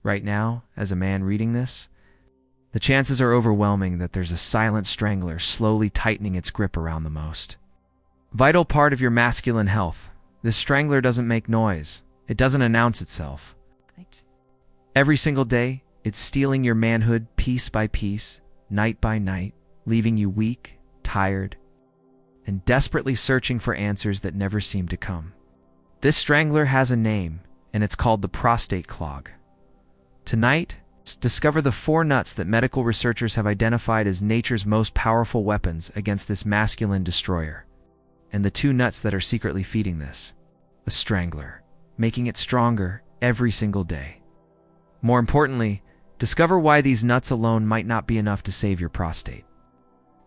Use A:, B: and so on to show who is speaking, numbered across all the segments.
A: right now, as a man reading this, the chances are overwhelming that there's a silent strangler slowly tightening its grip around the most vital part of your masculine health. This strangler doesn't make noise. It doesn't announce itself. Every single day, it's stealing your manhood piece by piece, night by night, leaving you weak, tired, and desperately searching for answers that never seem to come. This strangler has a name, and it's called the prostate clog. Tonight, discover the 4 nuts that medical researchers have identified as nature's most powerful weapons against this masculine destroyer, and the 2 nuts that are secretly feeding this, a strangler, making it stronger every single day. More importantly, discover why these nuts alone might not be enough to save your prostate,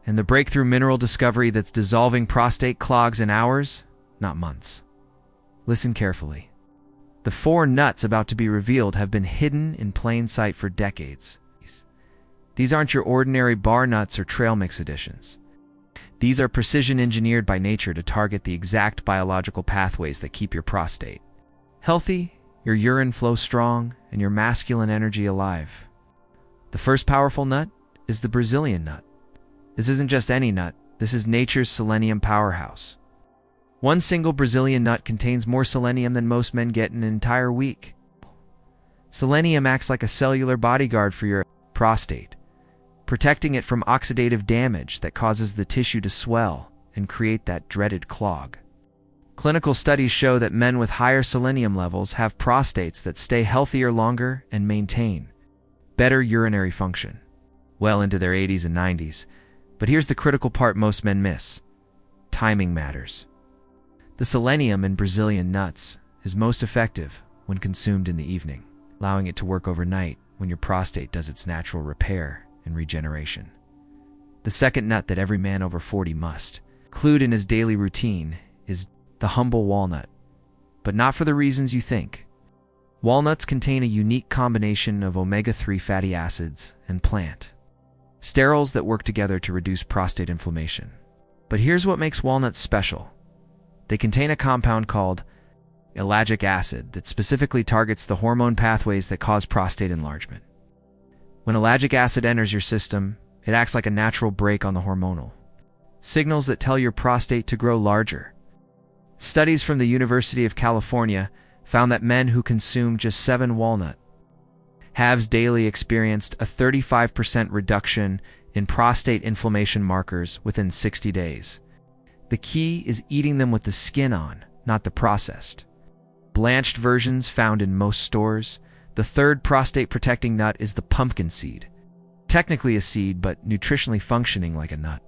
A: and the breakthrough mineral discovery that's dissolving prostate clogs in hours, not months. Listen carefully. The 4 nuts about to be revealed have been hidden in plain sight for decades. These aren't your ordinary bar nuts or trail mix additions. These are precision engineered by nature to target the exact biological pathways that keep your prostate healthy, your urine flow strong, and your masculine energy alive. The first powerful nut is the Brazilian nut. This isn't just any nut, this is nature's selenium powerhouse. One single Brazilian nut contains more selenium than most men get in an entire week. Selenium acts like a cellular bodyguard for your prostate, protecting it from oxidative damage that causes the tissue to swell and create that dreaded clog. Clinical studies show that men with higher selenium levels have prostates that stay healthier longer and maintain better urinary function, well into their 80s and 90s. But here's the critical part most men miss. Timing matters. The selenium in Brazilian nuts is most effective when consumed in the evening, allowing it to work overnight when your prostate does its natural repair and regeneration. The second nut that every man over 40 must include in his daily routine is the humble walnut, but not for the reasons you think. Walnuts contain a unique combination of omega-3 fatty acids and plant sterols that work together to reduce prostate inflammation. But here's what makes walnuts special. They contain a compound called ellagic acid that specifically targets the hormone pathways that cause prostate enlargement. When ellagic acid enters your system, it acts like a natural brake on the hormonal signals that tell your prostate to grow larger. Studies from the University of California found that men who consume just 7 walnut halves daily experienced a 35% reduction in prostate inflammation markers within 60 days. The key is eating them with the skin on, not the processed blanched versions found in most stores. The third prostate-protecting nut is the pumpkin seed. Technically a seed, but nutritionally functioning like a nut.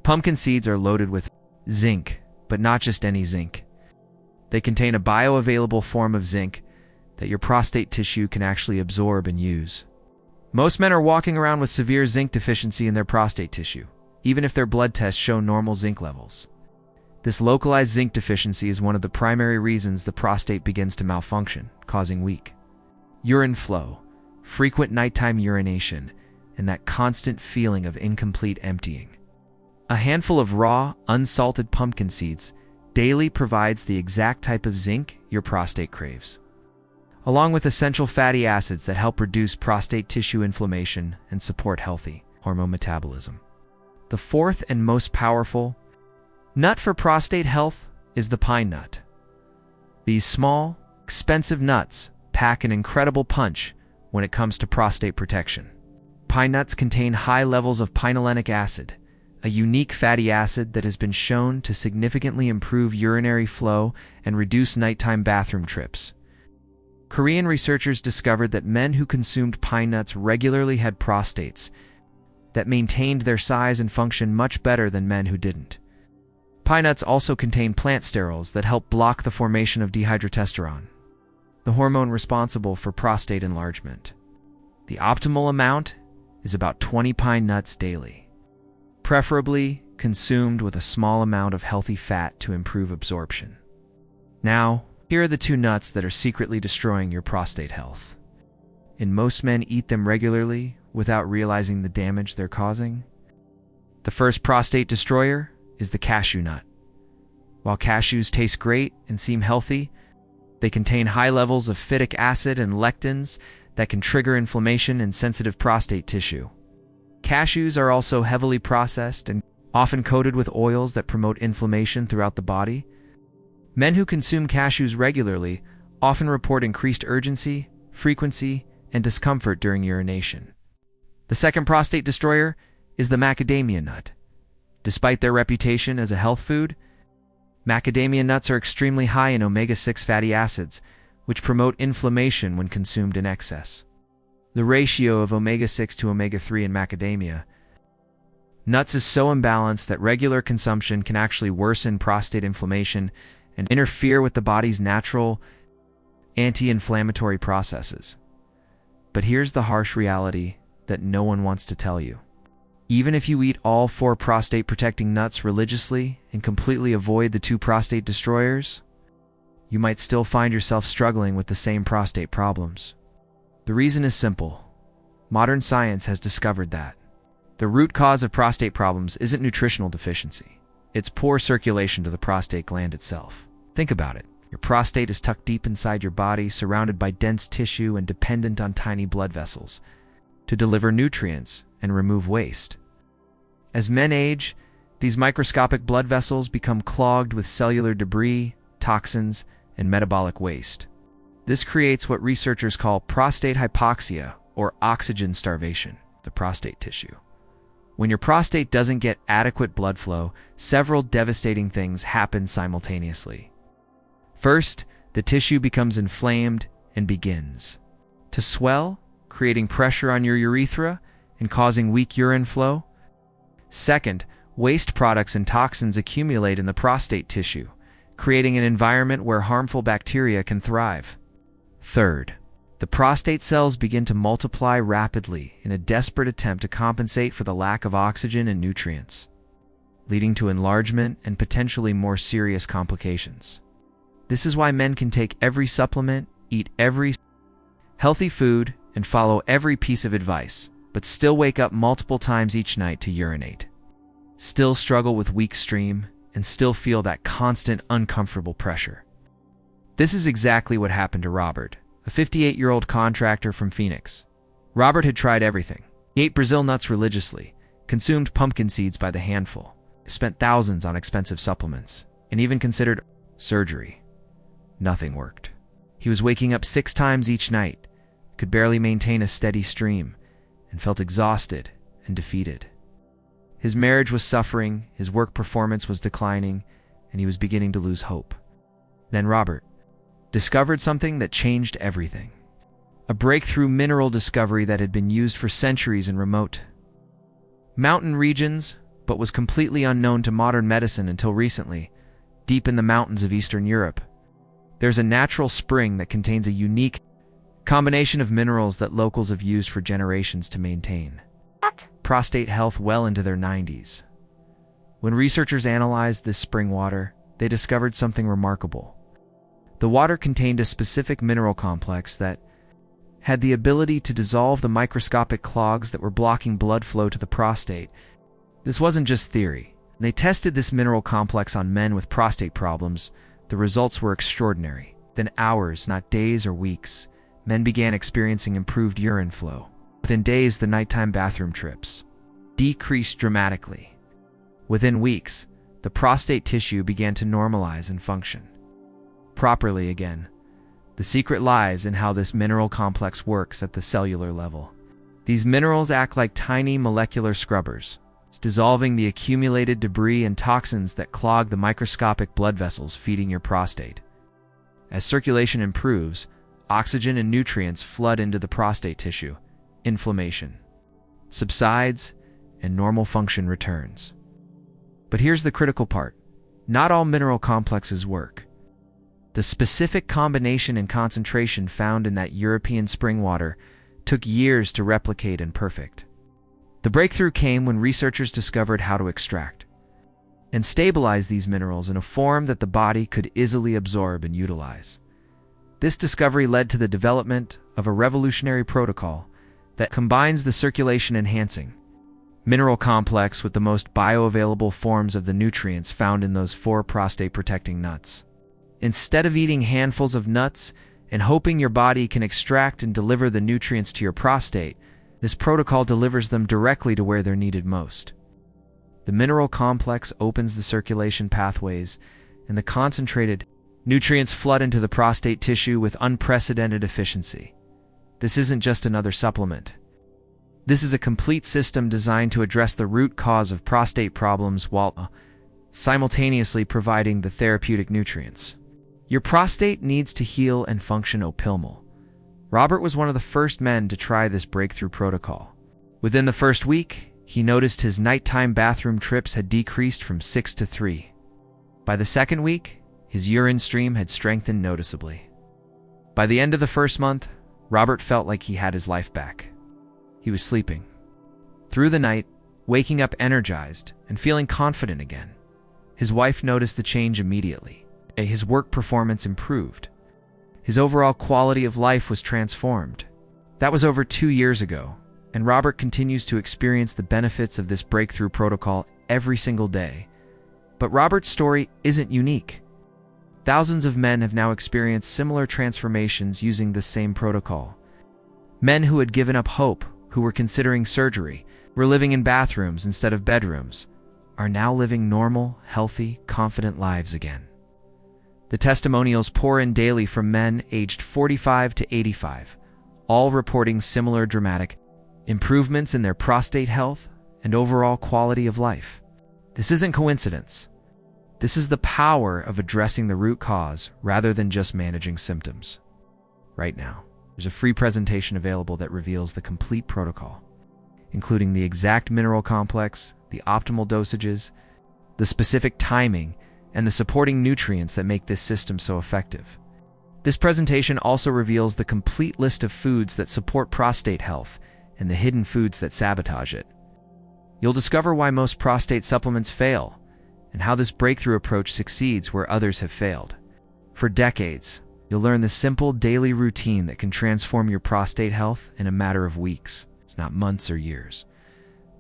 A: Pumpkin seeds are loaded with zinc, but not just any zinc. They contain a bioavailable form of zinc that your prostate tissue can actually absorb and use. Most men are walking around with severe zinc deficiency in their prostate tissue, even if their blood tests show normal zinc levels. This localized zinc deficiency is one of the primary reasons the prostate begins to malfunction, causing weak urine flow, frequent nighttime urination, and that constant feeling of incomplete emptying. A handful of raw, unsalted pumpkin seeds daily provides the exact type of zinc your prostate craves, along with essential fatty acids that help reduce prostate tissue inflammation and support healthy hormone metabolism. The fourth and most powerful nut for prostate health is the pine nut. These small, expensive nuts pack an incredible punch when it comes to prostate protection. Pine nuts contain high levels of pinolenic acid, a unique fatty acid that has been shown to significantly improve urinary flow and reduce nighttime bathroom trips. Korean researchers discovered that men who consumed pine nuts regularly had prostates that maintained their size and function much better than men who didn't. Pine nuts also contain plant sterols that help block the formation of dihydrotestosterone, the hormone responsible for prostate enlargement. The optimal amount is about 20 pine nuts daily, preferably consumed with a small amount of healthy fat to improve absorption. Now, here are the 2 nuts that are secretly destroying your prostate health, and most men eat them regularly without realizing the damage they're causing. The first prostate destroyer is the cashew nut. While cashews taste great and seem healthy, they contain high levels of phytic acid and lectins that can trigger inflammation in sensitive prostate tissue. Cashews are also heavily processed and often coated with oils that promote inflammation throughout the body. Men who consume cashews regularly often report increased urgency, frequency, and discomfort during urination. The second prostate destroyer is the macadamia nut. Despite their reputation as a health food, macadamia nuts are extremely high in omega-6 fatty acids, which promote inflammation when consumed in excess. The ratio of omega-6 to omega-3 in macadamia nuts is so imbalanced that regular consumption can actually worsen prostate inflammation and interfere with the body's natural anti-inflammatory processes. But here's the harsh reality that no one wants to tell you. Even if you eat all 4 prostate-protecting nuts religiously and completely avoid the 2 prostate destroyers, you might still find yourself struggling with the same prostate problems. The reason is simple. Modern science has discovered that the root cause of prostate problems isn't nutritional deficiency. It's poor circulation to the prostate gland itself. Think about it. Your prostate is tucked deep inside your body, surrounded by dense tissue and dependent on tiny blood vessels to deliver nutrients and remove waste. As men age, these microscopic blood vessels become clogged with cellular debris, toxins, and metabolic waste. This creates what researchers call prostate hypoxia, or oxygen starvation, the prostate tissue. When your prostate doesn't get adequate blood flow, several devastating things happen simultaneously. First, the tissue becomes inflamed and begins to swell, creating pressure on your urethra and causing weak urine flow. Second, waste products and toxins accumulate in the prostate tissue, creating an environment where harmful bacteria can thrive. Third, the prostate cells begin to multiply rapidly in a desperate attempt to compensate for the lack of oxygen and nutrients, leading to enlargement and potentially more serious complications. This is why men can take every supplement, eat every healthy food, and follow every piece of advice, but still wake up multiple times each night to urinate, still struggle with weak stream, and still feel that constant uncomfortable pressure. This is exactly what happened to Robert, a 58-year-old contractor from Phoenix. Robert had tried everything. He ate Brazil nuts religiously, consumed pumpkin seeds by the handful, spent thousands on expensive supplements, and even considered surgery. Nothing worked. He was waking up 6 times each night, could barely maintain a steady stream, and felt exhausted and defeated. His marriage was suffering, his work performance was declining, and he was beginning to lose hope. Then Robert discovered something that changed everything. A breakthrough mineral discovery that had been used for centuries in remote mountain regions, but was completely unknown to modern medicine until recently, deep in the mountains of Eastern Europe. There's a natural spring that contains a unique combination of minerals that locals have used for generations to maintain prostate health well into their 90s. When researchers analyzed this spring water, they discovered something remarkable. The water contained a specific mineral complex that had the ability to dissolve the microscopic clogs that were blocking blood flow to the prostate. This wasn't just theory. They tested this mineral complex on men with prostate problems. The results were extraordinary. Within hours, not days or weeks, men began experiencing improved urine flow. Within days, the nighttime bathroom trips decreased dramatically. Within weeks, the prostate tissue began to normalize and function properly again. The secret lies in how this mineral complex works at the cellular level. These minerals act like tiny molecular scrubbers, dissolving the accumulated debris and toxins that clog the microscopic blood vessels feeding your prostate. As circulation improves, oxygen and nutrients flood into the prostate tissue. Inflammation subsides, and normal function returns. But here's the critical part. Not all mineral complexes work. The specific combination and concentration found in that European spring water took years to replicate and perfect. The breakthrough came when researchers discovered how to extract and stabilize these minerals in a form that the body could easily absorb and utilize. This discovery led to the development of a revolutionary protocol that combines the circulation-enhancing mineral complex with the most bioavailable forms of the nutrients found in those 4 prostate-protecting nuts. Instead of eating handfuls of nuts and hoping your body can extract and deliver the nutrients to your prostate, this protocol delivers them directly to where they're needed most. The mineral complex opens the circulation pathways, and the concentrated nutrients flood into the prostate tissue with unprecedented efficiency. This isn't just another supplement. This is a complete system designed to address the root cause of prostate problems while simultaneously providing the therapeutic nutrients. Your prostate needs to heal and function optimal. Robert was one of the first men to try this breakthrough protocol. Within the first week, he noticed his nighttime bathroom trips had decreased from 6 to 3. By the second week, his urine stream had strengthened noticeably. By the end of the first month, Robert felt like he had his life back. He was sleeping through the night, waking up energized and feeling confident again. His wife noticed the change immediately. His work performance improved. His overall quality of life was transformed. That was over 2 years ago, and Robert continues to experience the benefits of this breakthrough protocol every single day. But Robert's story isn't unique. Thousands of men have now experienced similar transformations using this same protocol. Men who had given up hope, who were considering surgery, were living in bathrooms instead of bedrooms, are now living normal, healthy, confident lives again. The testimonials pour in daily from men aged 45 to 85, all reporting similar dramatic improvements in their prostate health and overall quality of life. This isn't coincidence. This is the power of addressing the root cause rather than just managing symptoms. Right now, there's a free presentation available that reveals the complete protocol, including the exact mineral complex, the optimal dosages, the specific timing, and the supporting nutrients that make this system so effective. This presentation also reveals the complete list of foods that support prostate health and the hidden foods that sabotage it. You'll discover why most prostate supplements fail and how this breakthrough approach succeeds where others have failed. For decades, you'll learn the simple daily routine that can transform your prostate health in a matter of weeks. It's not months or years.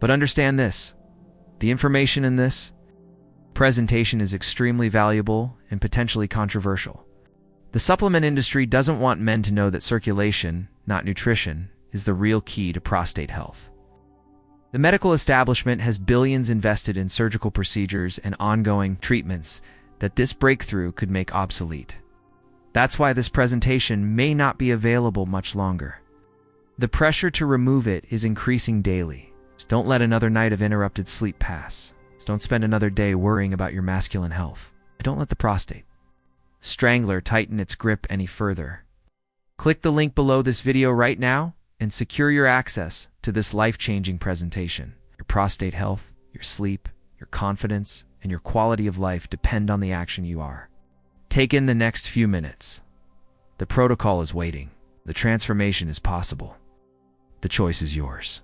A: But understand this: the information in this presentation is extremely valuable and potentially controversial. The supplement industry doesn't want men to know that circulation, not nutrition, is the real key to prostate health. The medical establishment has billions invested in surgical procedures and ongoing treatments that this breakthrough could make obsolete. That's why this presentation may not be available much longer. The pressure to remove it is increasing daily. Just don't let another night of interrupted sleep pass. Just don't spend another day worrying about your masculine health. Don't let the prostate Strangler tighten its grip any further. Click the link below this video right now and secure your access to this life-changing presentation. Your prostate health, your sleep, your confidence, and your quality of life depend on the action you are. Take in the next few minutes. The protocol is waiting. The transformation is possible. The choice is yours.